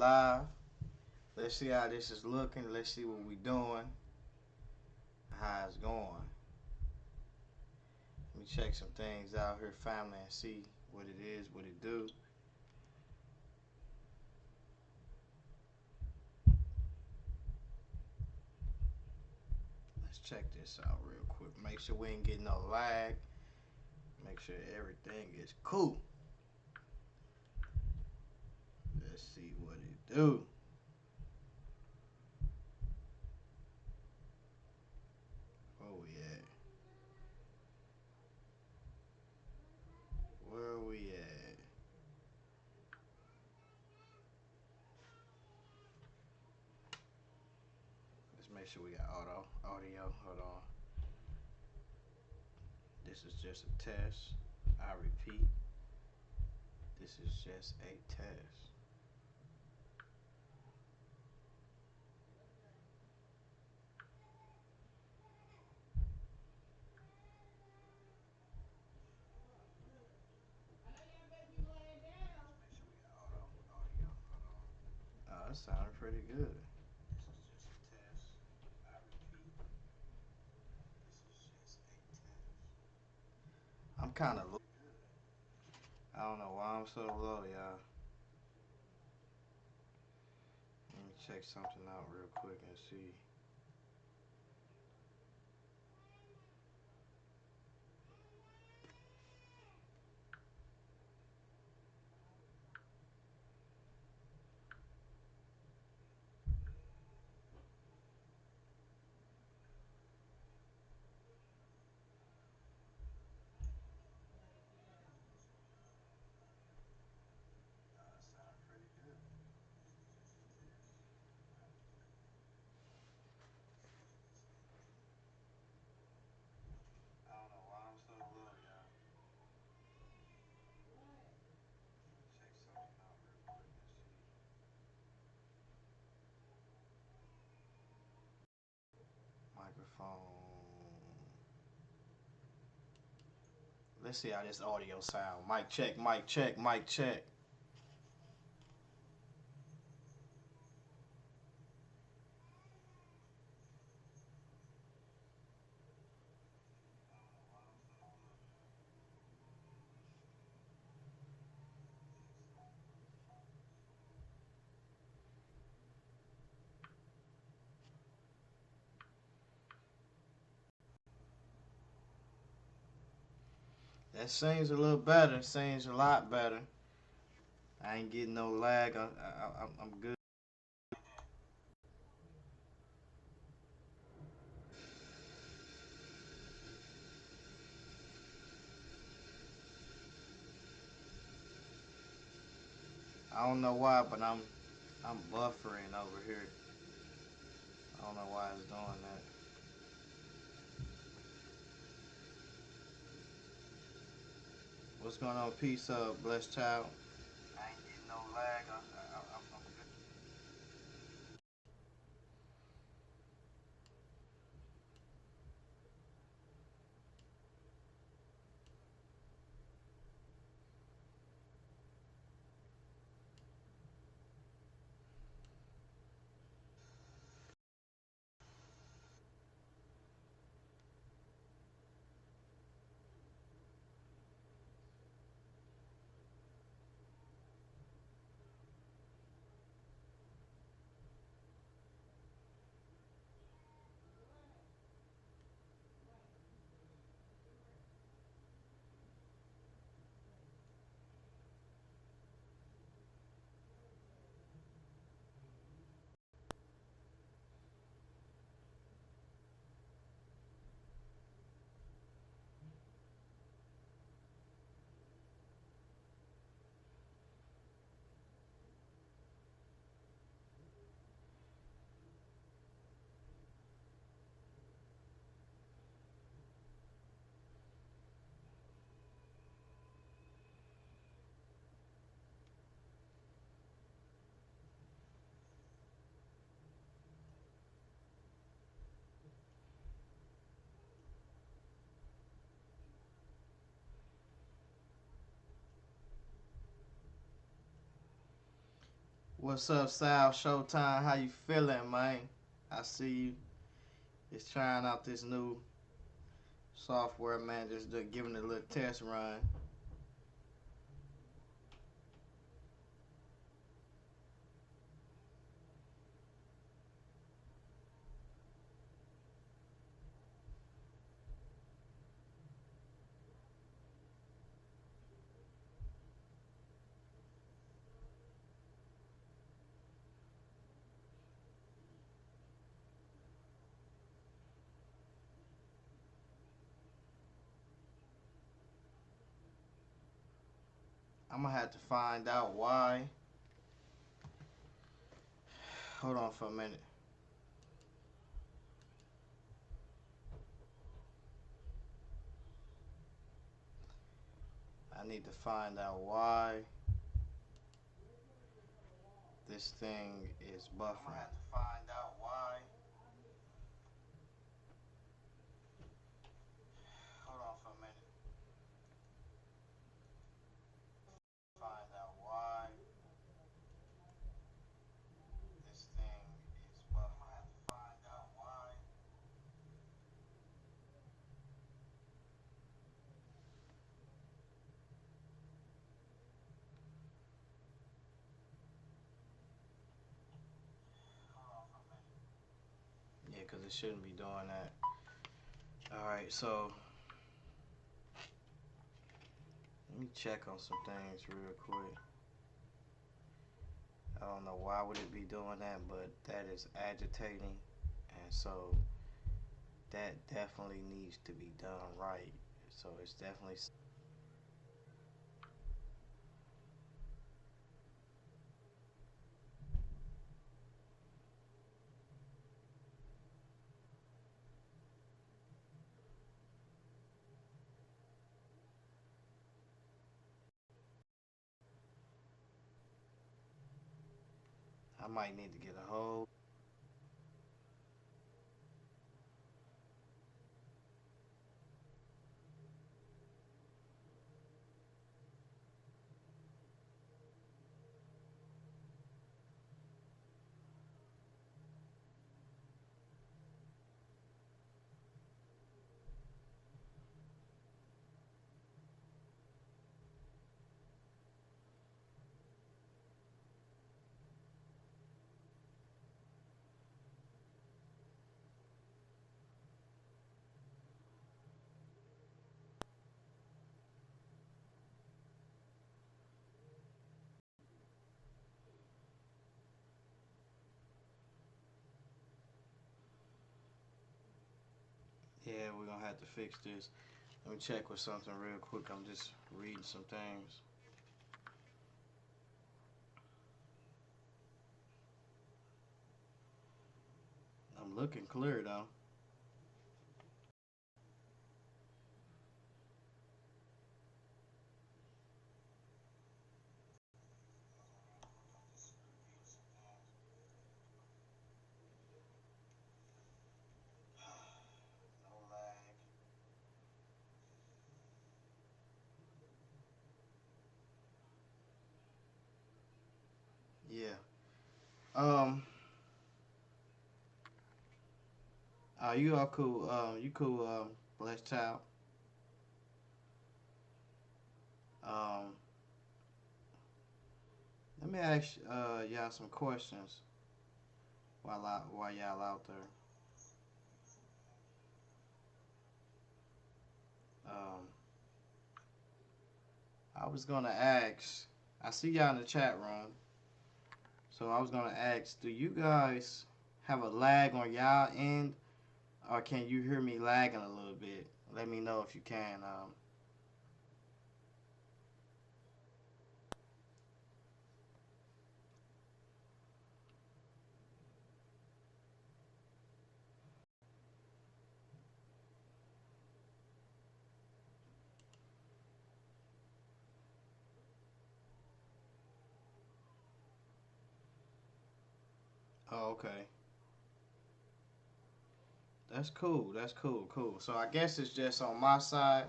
live. Let's see how this is looking. Let's see what we doing. How it's going. Let me check some things out here, family, and see what it is, what it do. Let's check this out real quick. Make sure we ain't getting no lag. Make sure everything is cool. Let's see what it do. Oh yeah. Where we at? Let's make sure we got audio. Hold on. This is just a test. I repeat. This is just a test. Oh, that sounded pretty good. I'm kind of low. I don't know why I'm so low, y'all. Let me check something out real quick and see. I don't know why I'm so low, y'all. Check something out real quick and see. Microphone. Let's see how this audio sound. Mic check, mic check, mic check. That seems a little better. Seems a lot better. I ain't getting no lag. I'm good. I don't know why, but I'm buffering over here. I don't know why it's doing that. What's going on? Peace up, blessed child. I ain't getting no lag. I'm good. What's up, Sal? Showtime. How you feeling, man? I see you. Just trying out this new software, man. Just giving it a little test run. I'm gonna have to find out why. Hold on for a minute. I need to find out why this thing is buffering. I'm gonna have to find out why. Hold on for a minute. Find out why this thing is buffering. I'm gonna have to find out why. Hold on for a minute. Yeah, because it shouldn't be doing that. All right, so let me check on some things real quick. I don't know why would it be doing that, but that is agitating, and so that definitely needs to be done right. So it's definitely I might need to get a hold. Yeah, we're gonna have to fix this. Let me check with something real quick. I'm just reading some things. I'm looking clear though. No lag. Yeah. Um. You all cool? You cool? Blessed child. Um. Let me ask y'all some questions while y'all out there. Um. I was gonna ask. I see y'all in the chat room, so I was gonna ask: do you guys have a lag on y'all end, or can you hear me lagging a little bit? Let me know if you can. Oh, okay. That's cool. That's cool. Cool. So I guess it's just on my side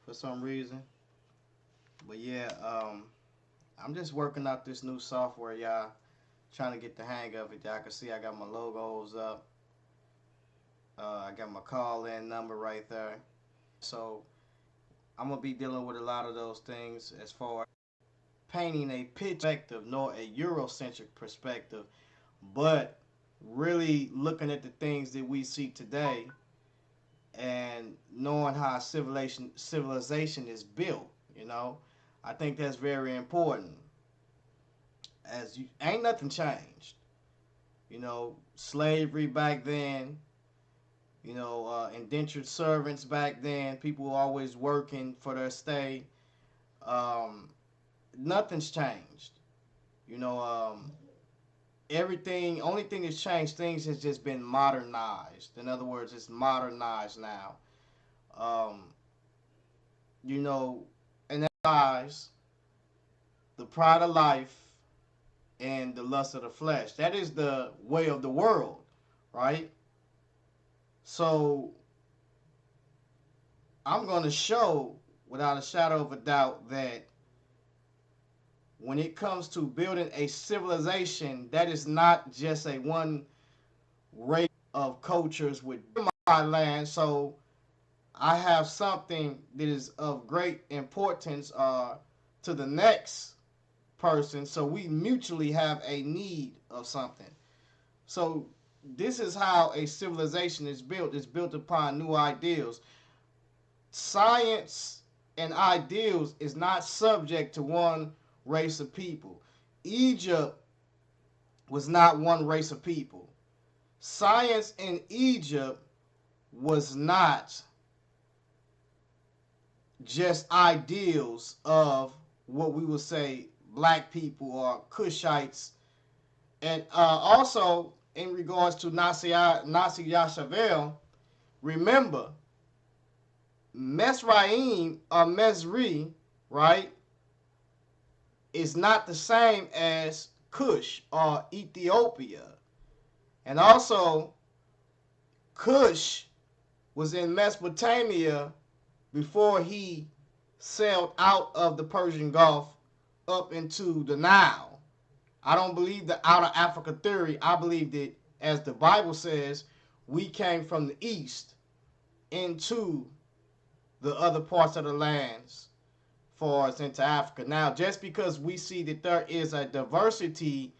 for some reason. But yeah, I'm just working out this new software, y'all. Trying to get the hang of it. I can see I got my logos up. I got my call-in number right there. So I'm gonna be dealing with a lot of those things as far as painting a perspective, nor a Eurocentric perspective, but really looking at the things that we see today and knowing how civilization is built. You know, I think that's very important. As you ain't nothing changed. You know, slavery back then. You know, indentured servants back then. People were always working for their stay. Um, Nothing's changed. You know, everything. Only thing that's changed. Things has just been modernized. In other words, it's modernized now. Um, you know, and that lies the pride of life and the lust of the flesh. That is the way of the world, right? So I'm going to show without a shadow of a doubt that when it comes to building a civilization, that is not just a one race of cultures with my land. So I have something that is of great importance to the next person. So we mutually have a need of something. So this is how a civilization is built. It's built upon new ideals. Science and ideals is not subject to one race of people. Egypt was not one race of people. Science in Egypt was not just ideals of what we would say black people or Cushites. And also in regards to Nasi Yashavel, remember Mesraim or Mesri, right, is not the same as Cush or Ethiopia. And also, Cush was in Mesopotamia before he sailed out of the Persian Gulf up into the Nile. I don't believe the outer Africa theory. I believe that, as the Bible says, we came from the east into the other parts of the lands for us into Africa. Now, just because we see that there is a diversity,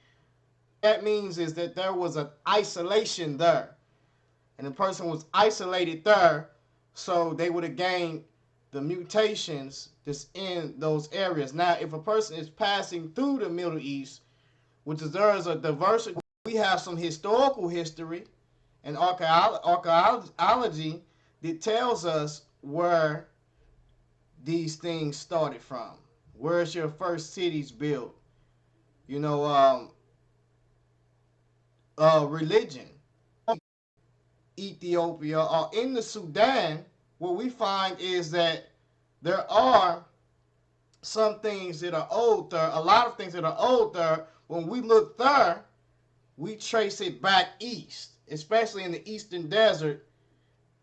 that means is that there was an isolation there. And the person was isolated there, so they would have gained the mutations that's in those areas. Now, if a person is passing through the Middle East, which is there is a diversity, we have some historical history and archaeology that tells us where these things started from. Where's your first cities built? You know, religion. Ethiopia or in the Sudan, what we find is that there are some things that are old there, a lot of things that are old there. When we look there, we trace it back east, especially in the eastern desert.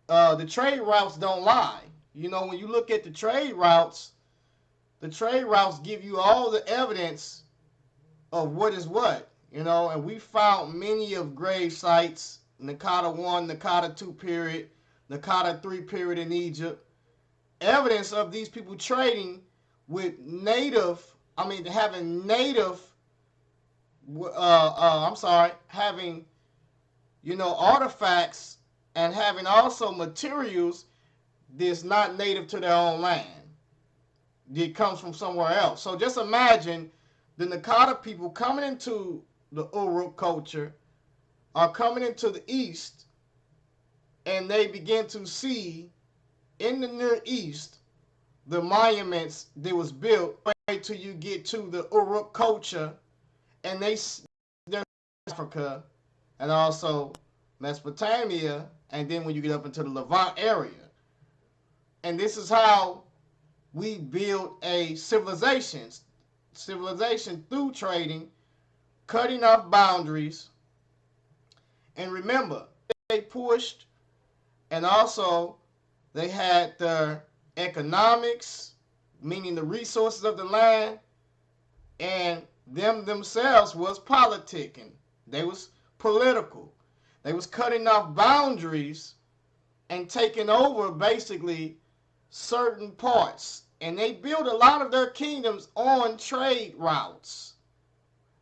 The trade routes don't lie. You know, when you look at the trade routes give you all the evidence of what is what, you know, and we found many of grave sites, Nakata 1, Nakata 2 period, Nakata 3 period in Egypt, evidence of these people trading with having, you know, artifacts and having also materials that's not native to their own land. It comes from somewhere else. So just imagine the Nakata people coming into the Uruk culture are coming into the East, and they begin to see in the Near East the monuments that was built right till you get to the Uruk culture, and they're Africa and also Mesopotamia, and then when you get up into the Levant area. And this is how we build a civilization through trading, cutting off boundaries. And remember, they pushed, and also they had their economics, meaning the resources of the land, and them themselves was politicking. They was political. They was cutting off boundaries and taking over basically certain parts. And they built a lot of their kingdoms on trade routes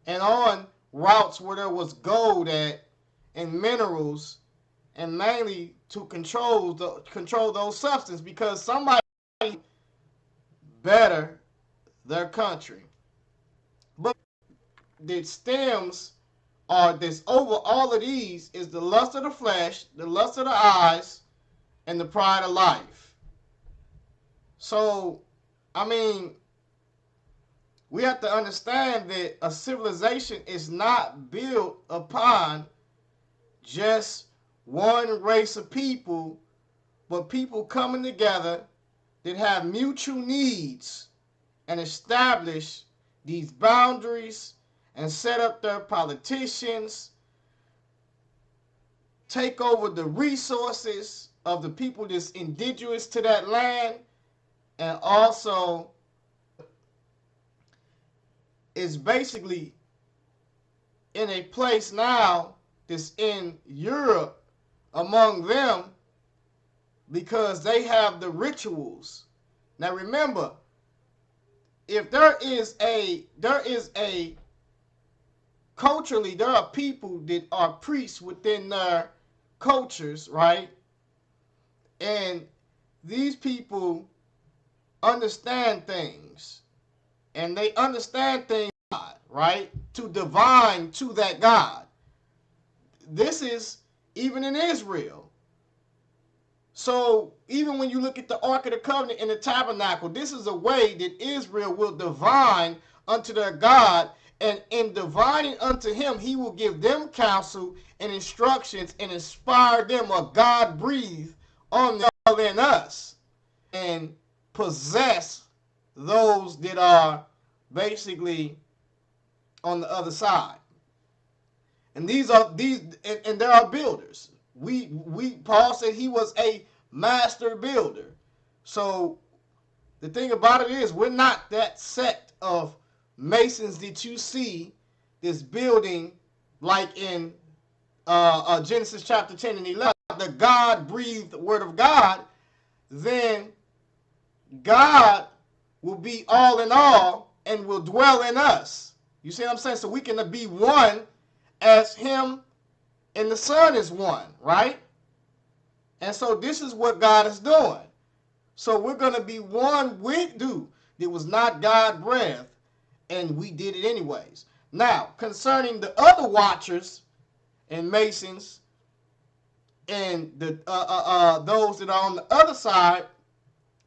and on routes where there was gold at and minerals, and mainly to control those substances, because somebody better their country. But the stems are this over all of these is the lust of the flesh, the lust of the eyes, and the pride of life. So, I mean, we have to understand that a civilization is not built upon just one race of people, but people coming together that have mutual needs and establish these boundaries and set up their politicians, take over the resources of the people that's indigenous to that land, and also is basically in a place now that's in Europe among them, because they have the rituals. Now remember, if there is a culturally, there are people that are priests within their cultures, right? And these people understand things, and they understand things, right? To divine to that God. This is even in Israel. So even when you look at the Ark of the Covenant and the tabernacle, this is a way that Israel will divine unto their God, and in divining unto him, he will give them counsel and instructions and inspire them, a God breathe on them in us, and possess those that are basically on the other side. And and there are builders. Paul said he was a master builder. So the thing about it is, we're not that sect of masons that you see this building like in Genesis chapter 10 and 11, the God breathed word of God. Then God will be all in all and will dwell in us. You see what I'm saying? So we can be one as him and the Son is one, right? And so this is what God is doing. So we're going to be one with do. It was not God breath, and we did it anyways. Now, concerning the other watchers and masons and the those that are on the other side,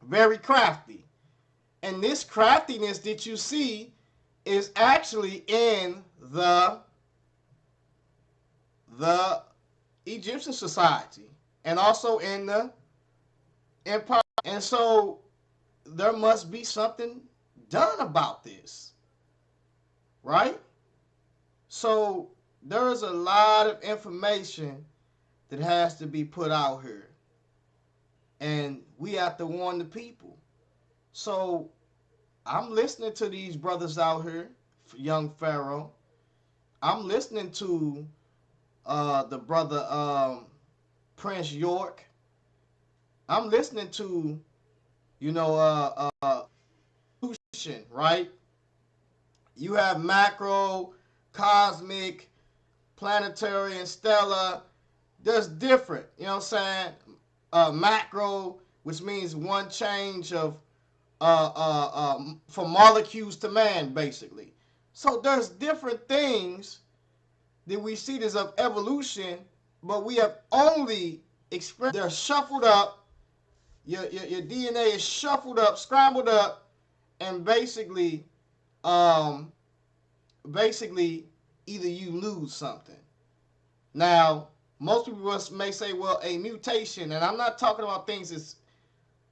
very crafty. And this craftiness that you see is actually in the Egyptian society and also in the empire. And so there must be something done about this, right? So there's a lot of information that has to be put out here, and we have to warn the people. So I'm listening to these brothers out here, young Pharaoh. I'm listening to the brother Prince York. I'm listening to, you know, right? You have macro, cosmic, planetary, and stellar. There's different, you know what I'm saying? Macro, which means one change of from molecules to man, basically. So there's different things that we see this of evolution, but we have only expressed. They're shuffled up. Your DNA is shuffled up, scrambled up, and um, basically either you lose something. Now, most people may say, well, a mutation, and I'm not talking about things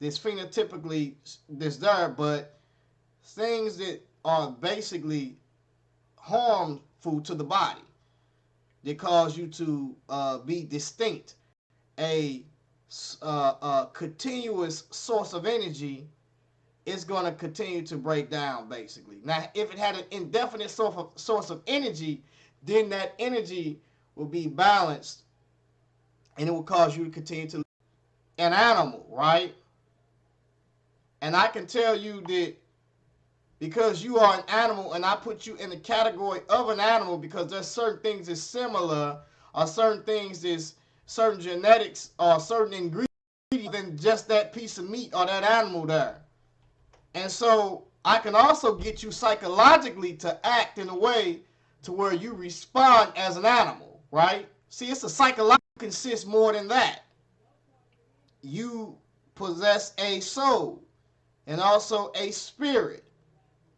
that's phenotypically that's there, but things that are basically harmful to the body. They cause you to be distinct, a continuous source of energy it's going to continue to break down, basically. Now, if it had an indefinite source of energy, then that energy will be balanced, and it will cause you to continue to an animal, right? And I can tell you that because you are an animal and I put you in the category of an animal because there's certain things that's similar or certain things that's certain genetics or certain ingredients than just that piece of meat or that animal there. And so I can also get you psychologically to act in a way to where you respond as an animal, right? See, it's a psychological consists more than that. You possess a soul and also a spirit,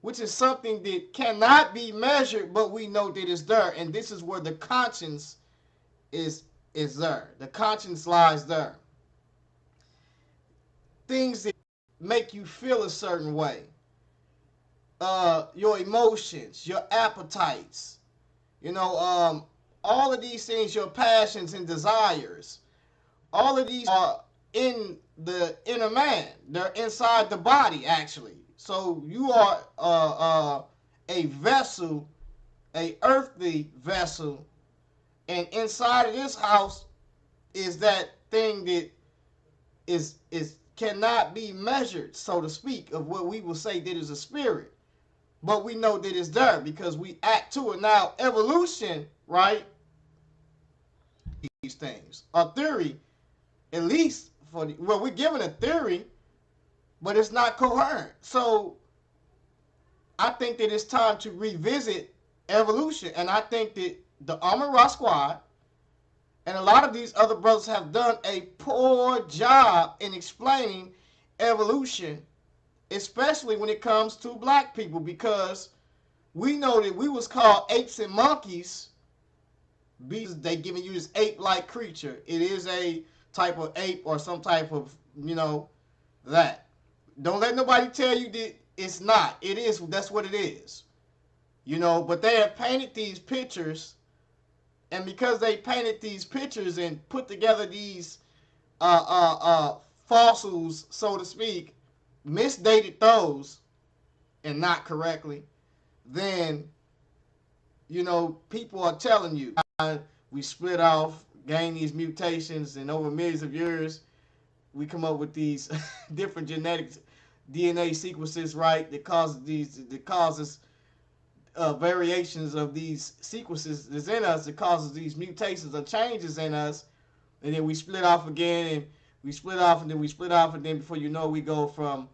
which is something that cannot be measured, but we know that it's there. And this is where the conscience is there. The conscience lies there. Things that make you feel a certain way. Your emotions, your appetites, all of these things, your passions and desires, all of these are in the inner man. They're inside the body, actually. So you are a vessel, a earthly vessel, and inside of this house is that thing that is cannot be measured, so to speak, of what we will say that is a spirit. But we know that it's there because we act to it. Now, evolution, right? These things. A theory, at least we're given a theory, but it's not coherent. So I think that it's time to revisit evolution. And I think that the Armor Rock Squad and a lot of these other brothers have done a poor job in explaining evolution, especially when it comes to black people, because we know that we was called apes and monkeys. They giving you this ape-like creature. It is a type of ape or some type of, that. Don't let nobody tell you that it's not. It is. That's what it is. But they have painted these pictures, and because they painted these pictures and put together these fossils, so to speak, misdated those and not correctly, then people are telling you we split off, gain these mutations, and over millions of years we come up with these different genetic DNA sequences, right, that causes variations of these sequences that's in us, that causes these mutations or changes in us, and then we split off again, and we split off, and then we split off, and then before you know, we go from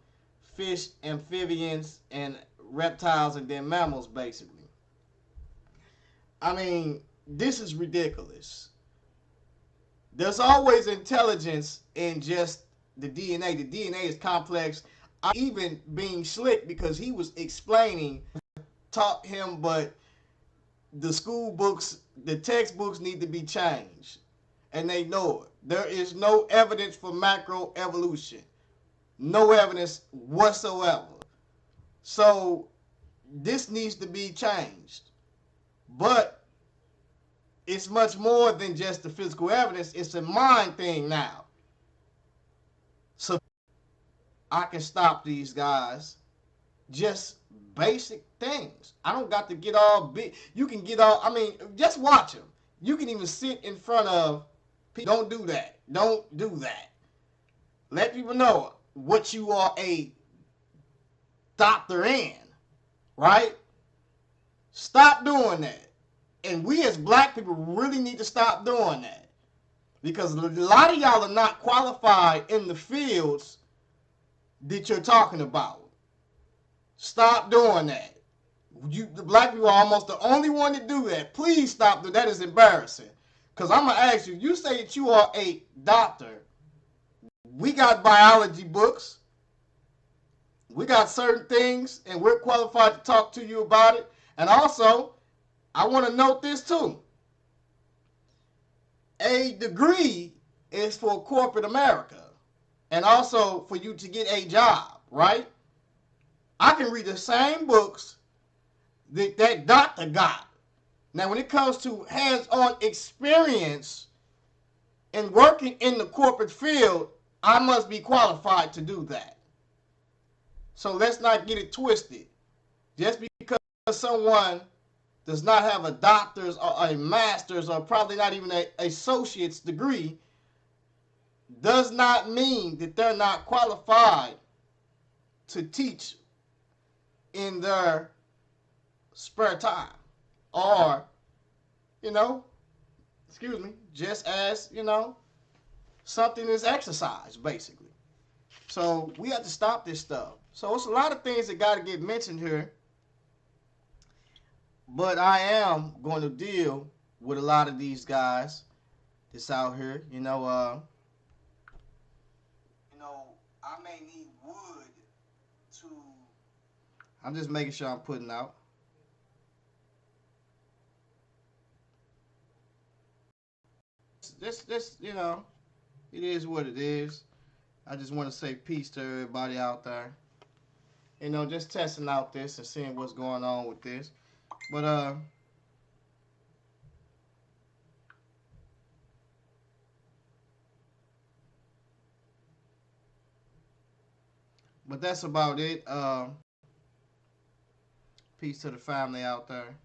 fish, amphibians, and reptiles, and then mammals, basically. I mean, this is ridiculous. There's always intelligence in just the DNA. The DNA is complex. Even being slick because he was explaining, taught him, but the school books, the textbooks need to be changed. And they know it. There is no evidence for macroevolution. No evidence whatsoever. So this needs to be changed. But it's much more than just the physical evidence. It's a mind thing now. So I can stop these guys. Just basic things. I don't got to get all big. You can get all, just watch them. You can even sit in front of people. Don't do that. Don't do that. Let people know what you are a doctor in, right? Stop doing that. And we as black people really need to stop doing that. Because a lot of y'all are not qualified in the fields that you're talking about. Stop doing that. The black people are almost the only one to do that. Please stop doing that. That is embarrassing. Because I'm going to ask you, you say that you are a doctor. We got biology books. We got certain things, and we're qualified to talk to you about it. And also, I want to note this too. A degree is for corporate America and also for you to get a job, right? I can read the same books that doctor got. Now, when it comes to hands-on experience and working in the corporate field, I must be qualified to do that. So let's not get it twisted. Just because someone does not have a doctor's or a master's or probably not even an associate's degree does not mean that they're not qualified to teach in their spare time. Or, you know, excuse me, just as, something is exercise, basically. So we have to stop this stuff. So it's a lot of things that got to get mentioned here. But I am going to deal with a lot of these guys that's out here. I may need wood to. I'm just making sure I'm putting out. This, it is what it is. I just want to say peace to everybody out there. Just testing out this and seeing what's going on with this. But that's about it. Peace to the family out there.